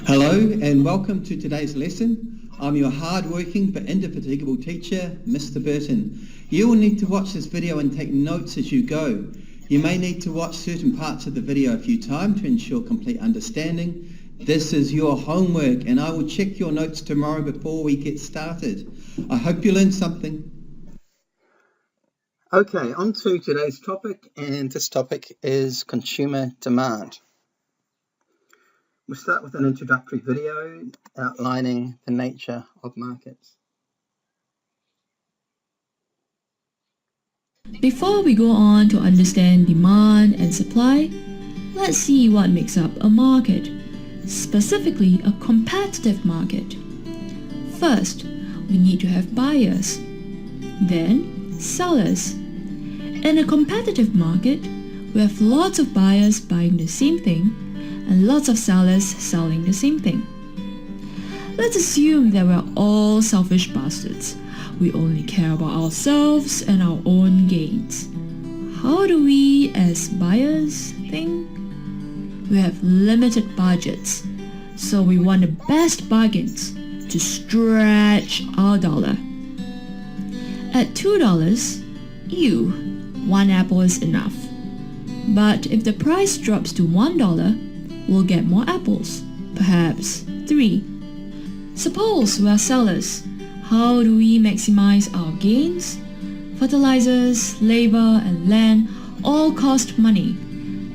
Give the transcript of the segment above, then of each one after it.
Hello and welcome to today's lesson. I'm your hard-working but indefatigable teacher, Mr. Burton. You will need to watch this video and take notes as you go. You may need to watch certain parts of the video a few times to ensure complete understanding. This is your homework and I will check your notes tomorrow before we get started. I hope you learned something. Okay, on to today's topic, and this topic is consumer demand. We'll start with an introductory video outlining the nature of markets. Before we go on to understand demand and supply, let's see what makes up a market, specifically a competitive market. First, we need to have buyers, then sellers. In a competitive market, we have lots of buyers buying the same thing and lots of sellers selling the same thing. Let's assume that we're all selfish bastards. We only care about ourselves and our own gains. How do we, as buyers, think? We have limited budgets, so we want the best bargains to stretch our dollar. At $2, ew, one apple is enough. But if the price drops to $1, we'll get more apples, perhaps 3. Suppose we are sellers. How do we maximize our gains? Fertilizers, labor, and land all cost money.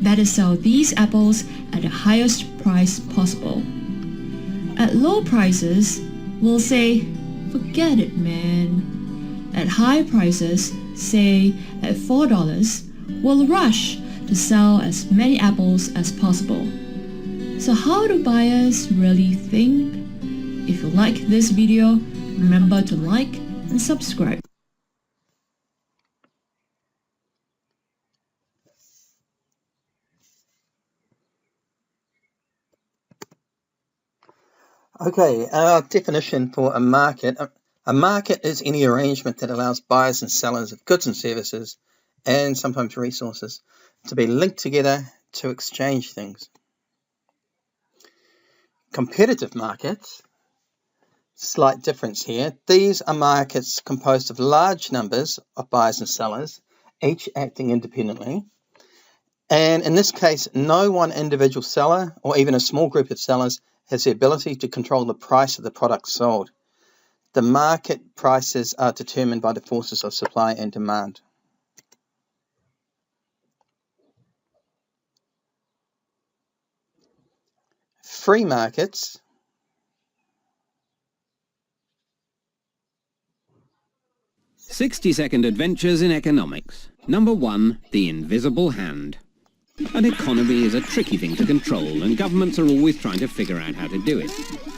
Better sell these apples at the highest price possible. At low prices, we'll say, forget it, man. At high prices, say at $4, we'll rush to sell as many apples as possible. So how do buyers really think? If you like this video, remember to like and subscribe. Okay, our definition for a market. A market is any arrangement that allows buyers and sellers of goods and services, and sometimes resources, to be linked together to exchange things. Competitive markets, slight difference here. These are markets composed of large numbers of buyers and sellers, each acting independently. And in this case, no one individual seller or even a small group of sellers has the ability to control the price of the product sold. The market prices are determined by the forces of supply and demand. Free markets. 60-second adventures in economics. Number 1, the invisible hand. An economy is a tricky thing to control, and governments are always trying to figure out how to do it.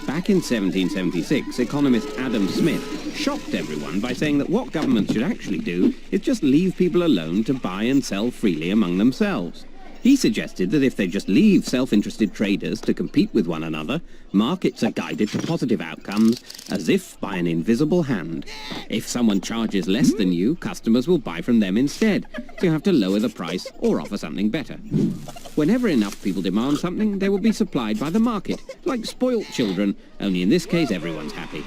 Back in 1776, economist Adam Smith shocked everyone by saying that what governments should actually do is just leave people alone to buy and sell freely among themselves. He suggested that if they just leave self-interested traders to compete with one another, markets are guided to positive outcomes as if by an invisible hand. If someone charges less than you, customers will buy from them instead, so you have to lower the price or offer something better. Whenever enough people demand something, they will be supplied by the market, like spoilt children, only in this case everyone's happy.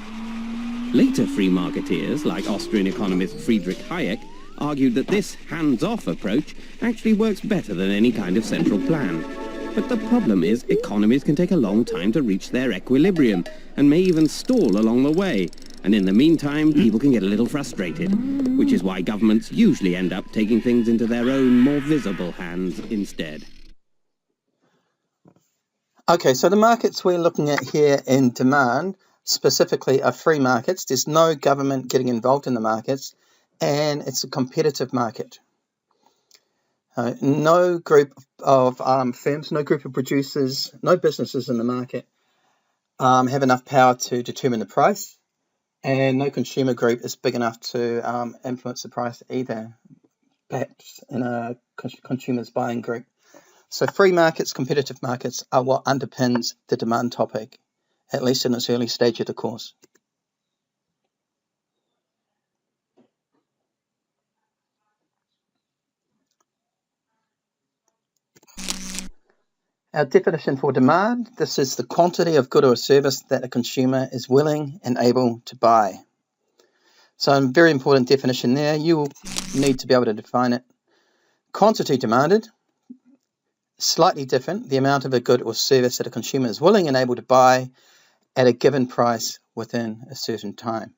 Later free marketeers, like Austrian economist Friedrich Hayek, argued that this hands-off approach actually works better than any kind of central plan. But the problem is economies can take a long time to reach their equilibrium and may even stall along the way. And in the meantime, people can get a little frustrated, which is why governments usually end up taking things into their own more visible hands instead. Okay, so the markets we're looking at here in demand specifically are free markets. There's no government getting involved in the markets, and it's a competitive market. No group of firms, no group of producers, no businesses in the market have enough power to determine the price, and no consumer group is big enough to influence the price either, perhaps in a consumer's buying group. So free markets, competitive markets are what underpins the demand topic, at least in its early stage of the course. Our definition for demand, this is the quantity of good or service that a consumer is willing and able to buy. So a very important definition there. You will need to be able to define it. Quantity demanded, slightly different, the amount of a good or service that a consumer is willing and able to buy at a given price within a certain time.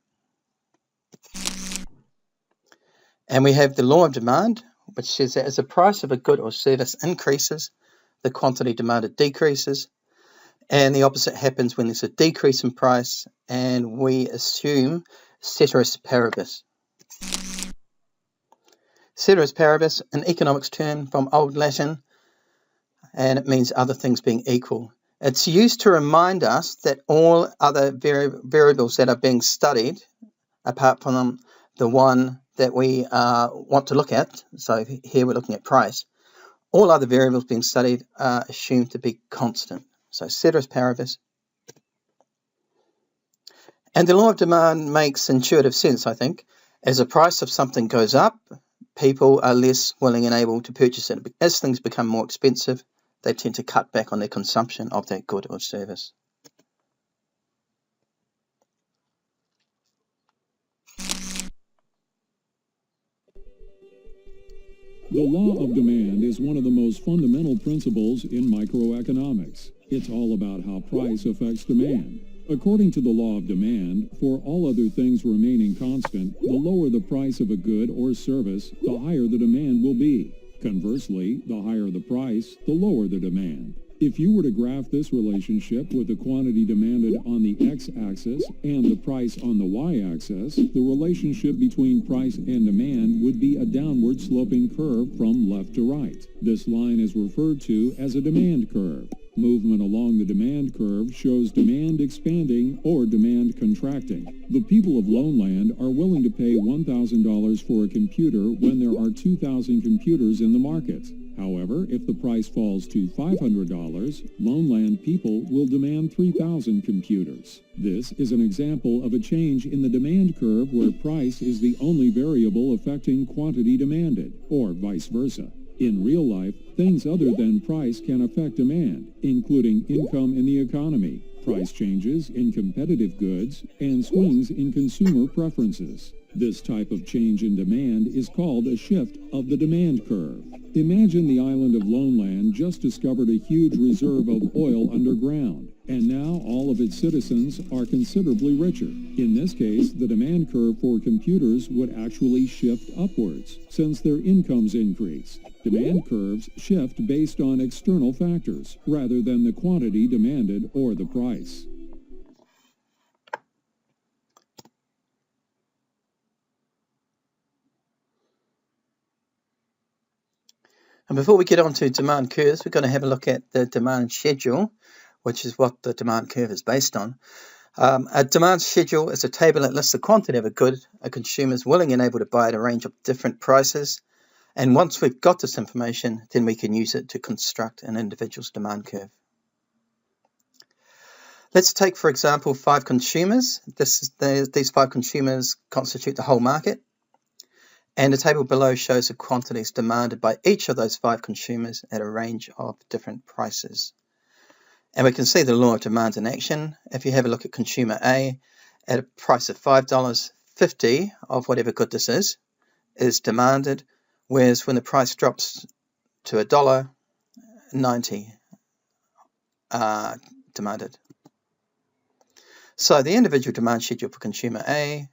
And we have the law of demand, which says that as the price of a good or service increases, the quantity demanded decreases. And the opposite happens when there's a decrease in price, and we assume ceteris paribus. Ceteris paribus, an economics term from Old Latin, and it means other things being equal. It's used to remind us that all other variables that are being studied, apart from the one that we want to look at, so here we're looking at price, all other variables being studied are assumed to be constant. So ceteris paribus. And the law of demand makes intuitive sense, I think. As the price of something goes up, people are less willing and able to purchase it. As things become more expensive, they tend to cut back on their consumption of that good or service. The law of demand is one of the most fundamental principles in microeconomics. It's all about how price affects demand. According to the law of demand, for all other things remaining constant, the lower the price of a good or service, the higher the demand will be. Conversely, the higher the price, the lower the demand. If you were to graph this relationship with the quantity demanded on the x-axis and the price on the y-axis, the relationship between price and demand would be a downward sloping curve from left to right. This line is referred to as a demand curve. Movement along the demand curve shows demand expanding or demand contracting. The people of Loneland are willing to pay $1,000 for a computer when there are 2,000 computers in the market. However, if the price falls to $500, Loneland people will demand 3,000 computers. This is an example of a change in the demand curve where price is the only variable affecting quantity demanded, or vice versa. In real life, things other than price can affect demand, including income in the economy, price changes in competitive goods, and swings in consumer preferences. This type of change in demand is called a shift of the demand curve. Imagine the island of Loneland just discovered a huge reserve of oil underground, and now all of its citizens are considerably richer. In this case, the demand curve for computers would actually shift upwards, since their incomes increase. Demand curves shift based on external factors, rather than the quantity demanded or the price. And before we get on to demand curves, we're going to have a look at the demand schedule, which is what the demand curve is based on. A demand schedule is a table that lists the quantity of a good a consumer is willing and able to buy at a range of different prices. And once we've got this information, then we can use it to construct an individual's demand curve. Let's take, for example, 5 consumers. These 5 consumers constitute the whole market. And the table below shows the quantities demanded by each of those 5 consumers at a range of different prices. And we can see the law of demand in action. If you have a look at consumer A, at a price of $5.50 of whatever good this is demanded, whereas when the price drops to $1.90, demanded. So the individual demand schedule for consumer A.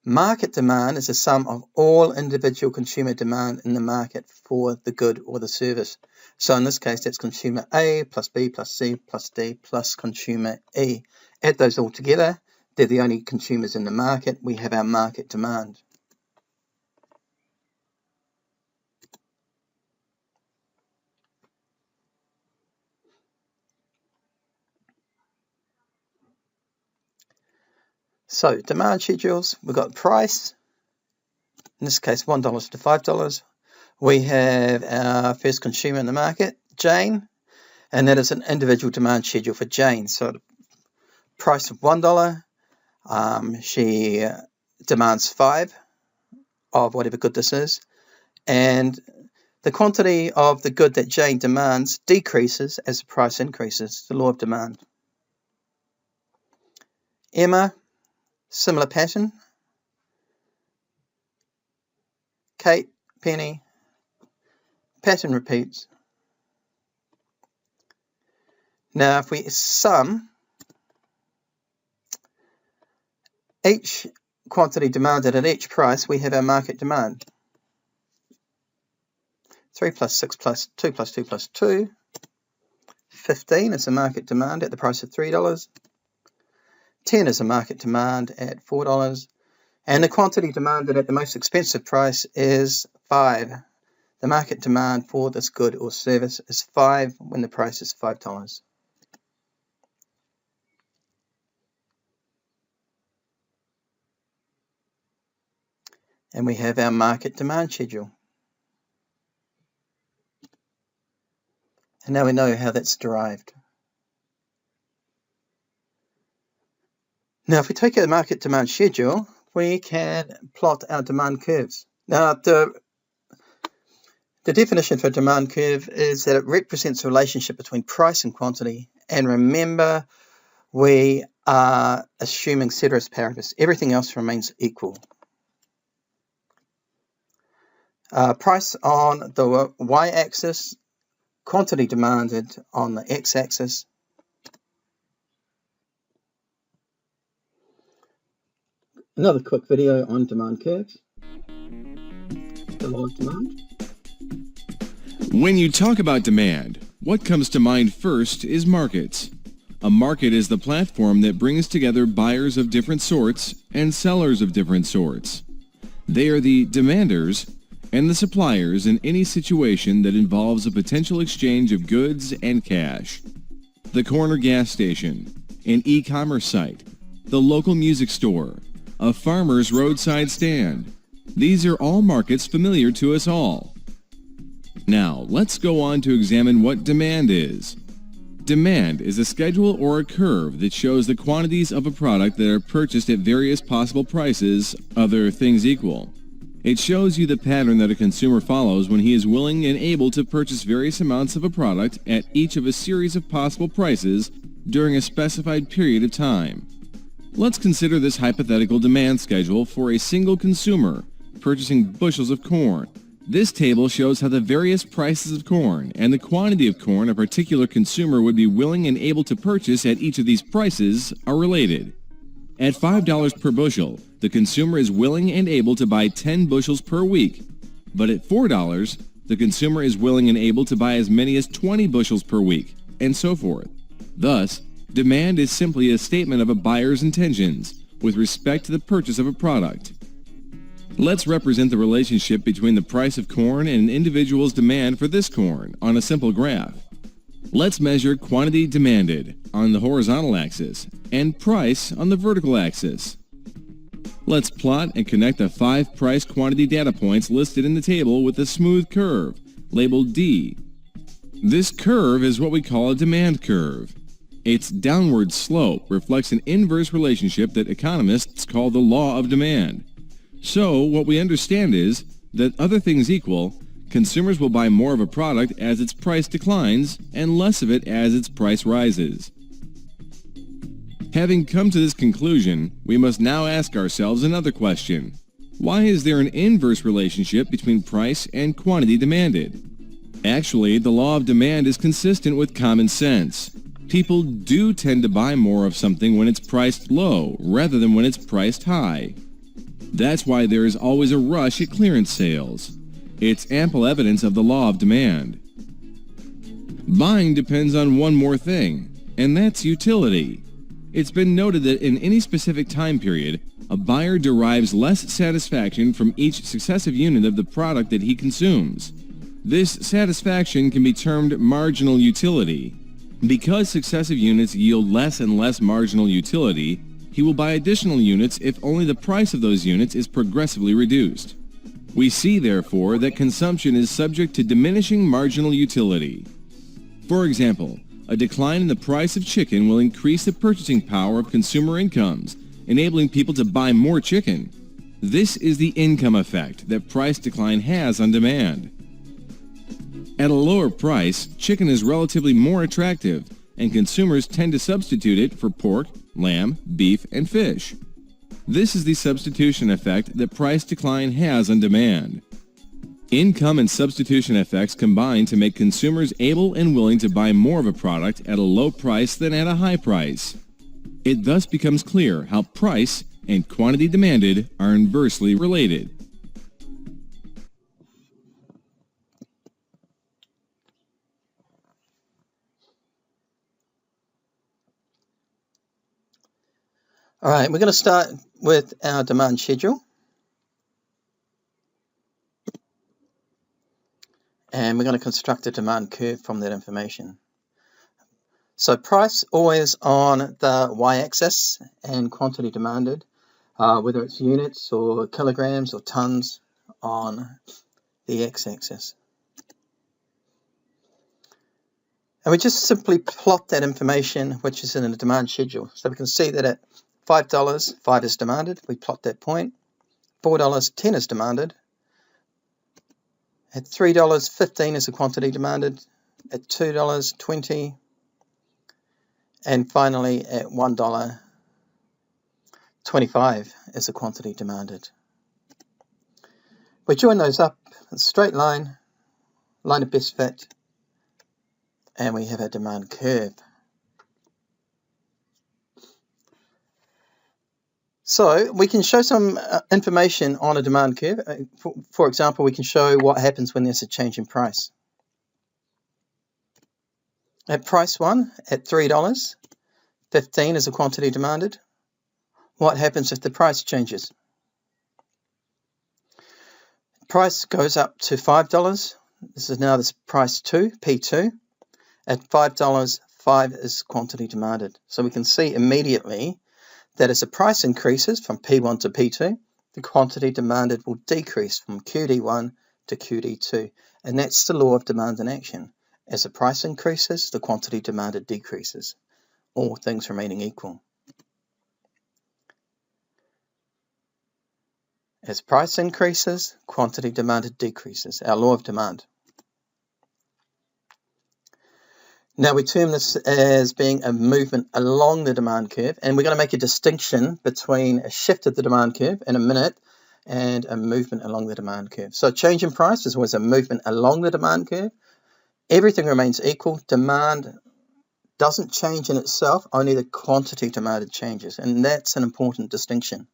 Market demand is the sum of all individual consumer demand in the market for the good or the service. So in this case, that's consumer A plus B plus C plus D plus consumer E. Add those all together. They're the only consumers in the market. We have our market demand. So demand schedules, we've got price, in this case $1 to $5. We have our first consumer in the market, Jane, and that is an individual demand schedule for Jane. So the price of $1, she demands 5 of whatever good this is, and The quantity of the good that Jane demands decreases as the price increases, the law of demand. Emma, similar pattern. Kate, Penny, pattern repeats. Now if we sum each quantity demanded at each price, we have our market demand. 3 plus 6 plus 2 plus 2 plus 2. 15 is the market demand at the price of $3. 10 is the market demand at $4. And the quantity demanded at the most expensive price is 5. The market demand for this good or service is 5 when the price is $5. And we have our market demand schedule. And now we know how that's derived. Now if we take our market demand schedule, we can plot our demand curves. Now the definition for a demand curve is that it represents a relationship between price and quantity. And remember, we are assuming ceteris paribus. Everything else remains equal. Price on the y-axis, quantity demanded on the x-axis. Another quick video on demand curves. The law of demand. When you talk about demand, what comes to mind first is markets. A market is the platform that brings together buyers of different sorts and sellers of different sorts. They are the demanders and the suppliers in any situation that involves a potential exchange of goods and cash. The corner gas station, an e-commerce site, the local music store, a farmer's roadside stand. These are all markets familiar to us all. Now, let's go on to examine what demand is. Demand is a schedule or a curve that shows the quantities of a product that are purchased at various possible prices, other things equal. It shows you the pattern that a consumer follows when he is willing and able to purchase various amounts of a product at each of a series of possible prices during a specified period of time. Let's consider this hypothetical demand schedule for a single consumer purchasing bushels of corn. This table shows how the various prices of corn and the quantity of corn a particular consumer would be willing and able to purchase at each of these prices are related. At $5 per bushel, the consumer is willing and able to buy 10 bushels per week. But at $4, the consumer is willing and able to buy as many as 20 bushels per week, and so forth. Thus, demand is simply a statement of a buyer's intentions with respect to the purchase of a product. Let's represent the relationship between the price of corn and an individual's demand for this corn on a simple graph. Let's measure quantity demanded on the horizontal axis and price on the vertical axis. Let's plot and connect the 5 price quantity data points listed in the table with a smooth curve, labeled D. This curve is what we call a demand curve. Its downward slope reflects an inverse relationship that economists call the law of demand. So, what we understand is that, other things equal, consumers will buy more of a product as its price declines and less of it as its price rises. Having come to this conclusion, we must now ask ourselves another question. Why is there an inverse relationship between price and quantity demanded? Actually, the law of demand is consistent with common sense. People do tend to buy more of something when it's priced low rather than when it's priced high. That's why there is always a rush at clearance sales. It's ample evidence of the law of demand. Buying depends on one more thing, and that's utility. It's been noted that in any specific time period, a buyer derives less satisfaction from each successive unit of the product that he consumes. This satisfaction can be termed marginal utility. Because successive units yield less and less marginal utility, he will buy additional units if only the price of those units is progressively reduced. We see, therefore, that consumption is subject to diminishing marginal utility. For example, a decline in the price of chicken will increase the purchasing power of consumer incomes, enabling people to buy more chicken. This is the income effect that price decline has on demand. At a lower price, chicken is relatively more attractive, and consumers tend to substitute it for pork, lamb, beef, and fish. This is the substitution effect that price decline has on demand. Income and substitution effects combine to make consumers able and willing to buy more of a product at a low price than at a high price. It thus becomes clear how price and quantity demanded are inversely related. All right, we're going to start with our demand schedule. And we're going to construct a demand curve from that information. So price always on the y-axis and quantity demanded, whether it's units or kilograms or tons on the x-axis. And we just simply plot that information which is in a demand schedule. So we can see that at $5, 5 is demanded. We plot that point. $4, 10 is demanded. At $3, 15 is the quantity demanded. At $2, 20. And finally, at $1, 25 is the quantity demanded. We join those up in a straight line, line of best fit, and we have our demand curve. So we can show some information on a demand curve. For example, we can show what happens when there's a change in price. At price 1, at $3, 15 is the quantity demanded. What happens if the price changes? Price goes up to $5. This is now this price 2, P2. At $5, 5 is quantity demanded. So we can see immediately that as the price increases from P1 to P2, the quantity demanded will decrease from QD1 to QD2. And that's the law of demand in action. As the price increases, the quantity demanded decreases, all things remaining equal. As price increases, quantity demanded decreases, our law of demand. Now we term this as being a movement along the demand curve, and we're going to make a distinction between a shift of the demand curve in a minute and a movement along the demand curve. So change in price is always a movement along the demand curve. Everything remains equal. Demand doesn't change in itself, only the quantity demanded changes, and that's an important distinction.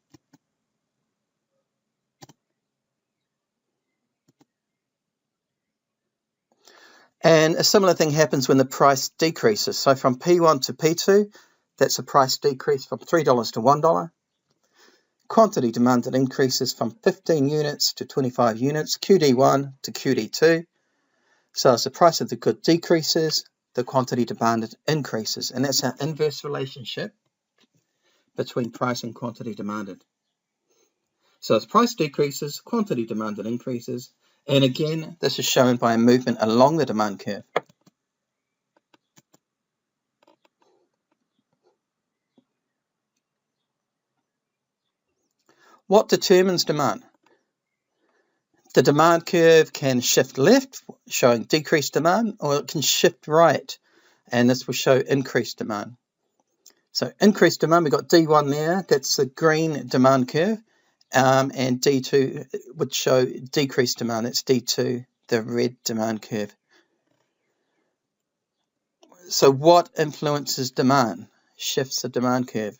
And a similar thing happens when the price decreases. So from P1 to P2, that's a price decrease from $3 to $1. Quantity demanded increases from 15 units to 25 units, QD1 to QD2. So as the price of the good decreases, the quantity demanded increases. And that's our inverse relationship between price and quantity demanded. So as price decreases, quantity demanded increases. And again, this is shown by a movement along the demand curve. What determines demand? The demand curve can shift left, showing decreased demand, or it can shift right, and this will show increased demand. So increased demand, we've got D1 there, that's the green demand curve. And D2 would show decreased demand. That's D2, the red demand curve. So what influences demand? Shifts the demand curve.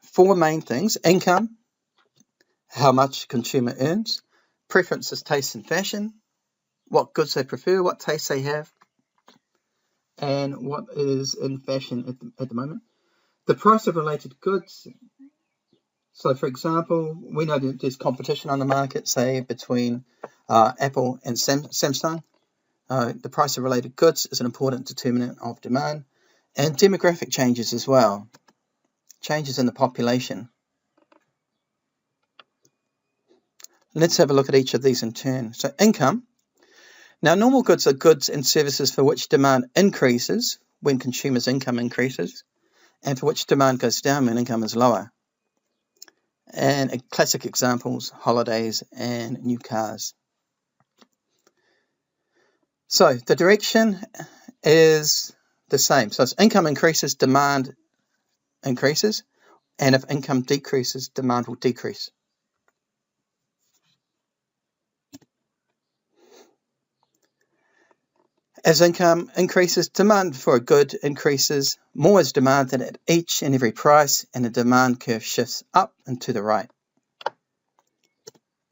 4 main things: income, how much consumer earns, preferences, taste and fashion, what goods they prefer, what tastes they have, and what is in fashion at the moment. The price of related goods. So, for example, we know that there's competition on the market, say, between Apple and Samsung. The price of related goods is an important determinant of demand. And demographic changes as well, changes in the population. Let's have a look at each of these in turn. So, income. Now, normal goods are goods and services for which demand increases when consumers' income increases, and for which demand goes down when income is lower. And classic examples, holidays and new cars. So the direction is the same. So as income increases, demand increases, and if income decreases, demand will decrease. As income increases, demand for a good increases. More is demanded at each and every price, and the demand curve shifts up and to the right.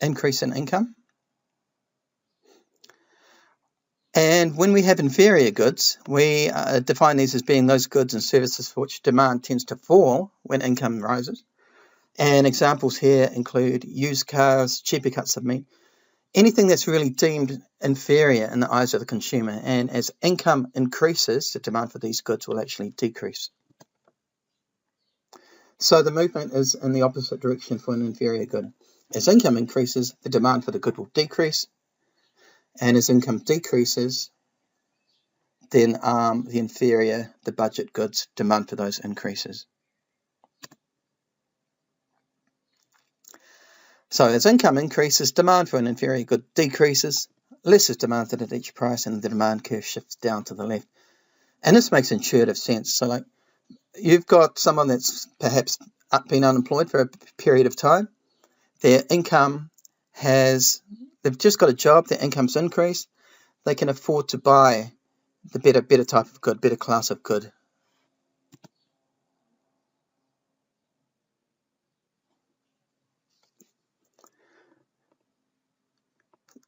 Increase in income. And when we have inferior goods, we define these as being those goods and services for which demand tends to fall when income rises. And examples here include used cars, cheaper cuts of meat, anything that's really deemed inferior in the eyes of the consumer. And as income increases, the demand for these goods will actually decrease. So the movement is in the opposite direction for an inferior good. As income increases, the demand for the good will decrease. And as income decreases, then the budget goods, demand for those increases. So as income increases, demand for an inferior good decreases, less is demanded at each price, and the demand curve shifts down to the left. And this makes intuitive sense. So like you've got someone that's perhaps been unemployed for a period of time. Their income they've just got a job, their income's increased. They can afford to buy the better type of good, better class of good.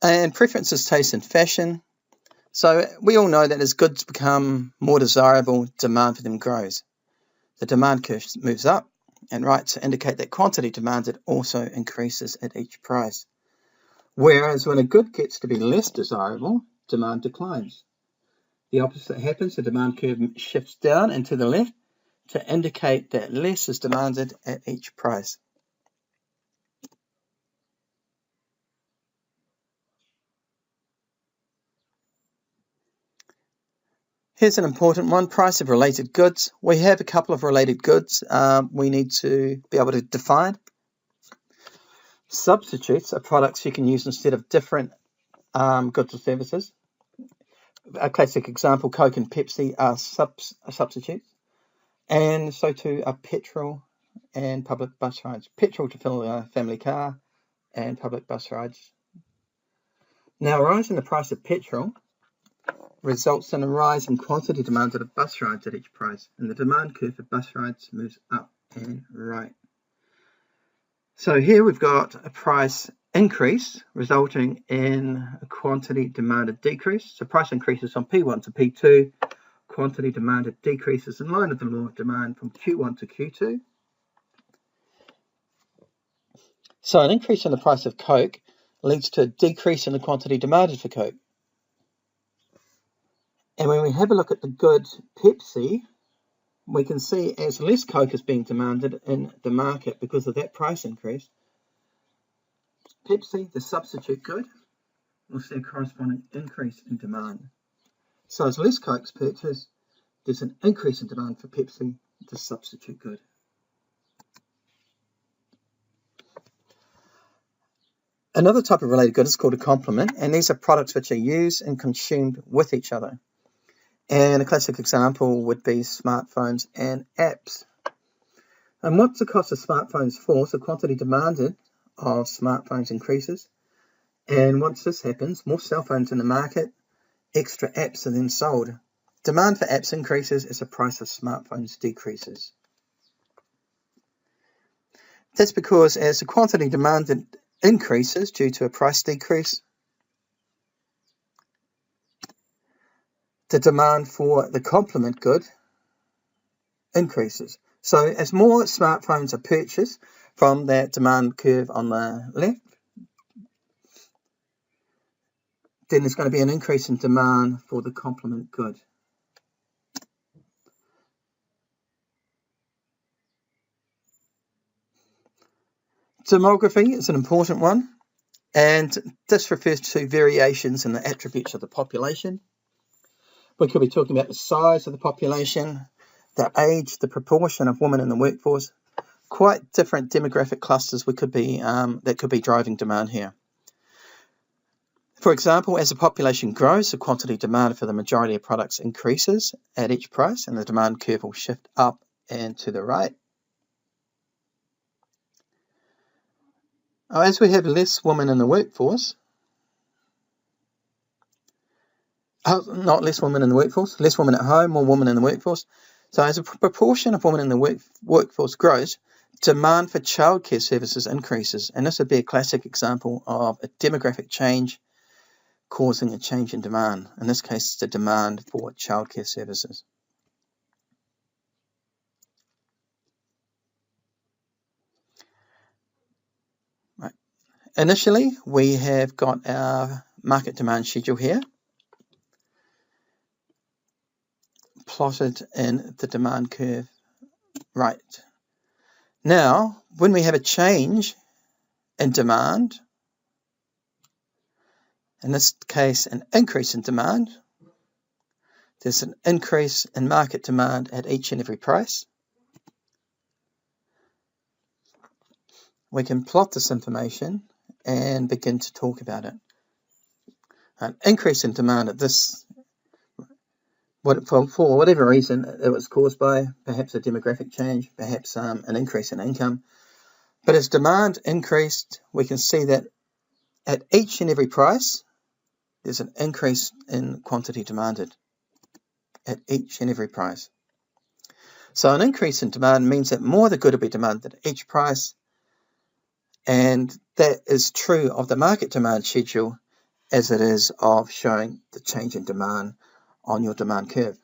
And preferences, taste, and fashion. So we all know that as goods become more desirable, demand for them grows. The demand curve moves up and right to indicate that quantity demanded also increases at each price. Whereas when a good gets to be less desirable, demand declines. The opposite happens, the demand curve shifts down and to the left to indicate that less is demanded at each price. Here's an important one, price of related goods. We have a couple of related goods we need to be able to define. Substitutes are products you can use instead of different goods or services. A classic example, Coke and Pepsi are substitutes. And so too are petrol and public bus rides. Petrol to fill a family car and public bus rides. Now, a rise in the price of petrol results in a rise in quantity demanded of bus rides at each price, and the demand curve for bus rides moves up and right. So here we've got a price increase resulting in a quantity demanded decrease. So price increases from P1 to P2, quantity demanded decreases in line with the law of demand from Q1 to Q2. So an increase in the price of Coke leads to a decrease in the quantity demanded for Coke. And when we have a look at the good Pepsi, we can see as less Coke is being demanded in the market because of that price increase, Pepsi, the substitute good, will see a corresponding increase in demand. So as less Coke is purchased, there's an increase in demand for Pepsi, the substitute good. Another type of related good is called a complement, and these are products which are used and consumed with each other. And a classic example would be smartphones and apps. And what's the cost of smartphones for? So quantity demanded of smartphones increases. And once this happens, more cell phones in the market, extra apps are then sold. Demand for apps increases as the price of smartphones decreases. That's because as the quantity demanded increases due to a price decrease, the demand for the complement good increases. So as more smartphones are purchased from that demand curve on the left, then there's going to be an increase in demand for the complement good. Demography is an important one, and this refers to variations in the attributes of the population. We could be talking about the size of the population, the age, the proportion of women in the workforce. Quite different demographic clusters that could be driving demand here. For example, as the population grows, the quantity demand for the majority of products increases at each price, and the demand curve will shift up and to the right. As we have less women in the workforce, not less women in the workforce, less women at home, more women in the workforce. So as a proportion of women in the workforce grows, demand for childcare services increases. And this would be a classic example of a demographic change causing a change in demand. In this case, it's the demand for childcare services. Right. Initially, we have got our market demand schedule here, plotted in the demand curve. Right. Now, when we have a change in demand, in this case, an increase in demand, there's an increase in market demand at each and every price. We can plot this information and begin to talk about it. An increase in demand at this, for whatever reason, it was caused by perhaps a demographic change, perhaps an increase in income. But as demand increased, we can see that at each and every price, there's an increase in quantity demanded at each and every price. So an increase in demand means that more of the good will be demanded at each price, and that is true of the market demand schedule as it is of showing the change in demand on your demand curve.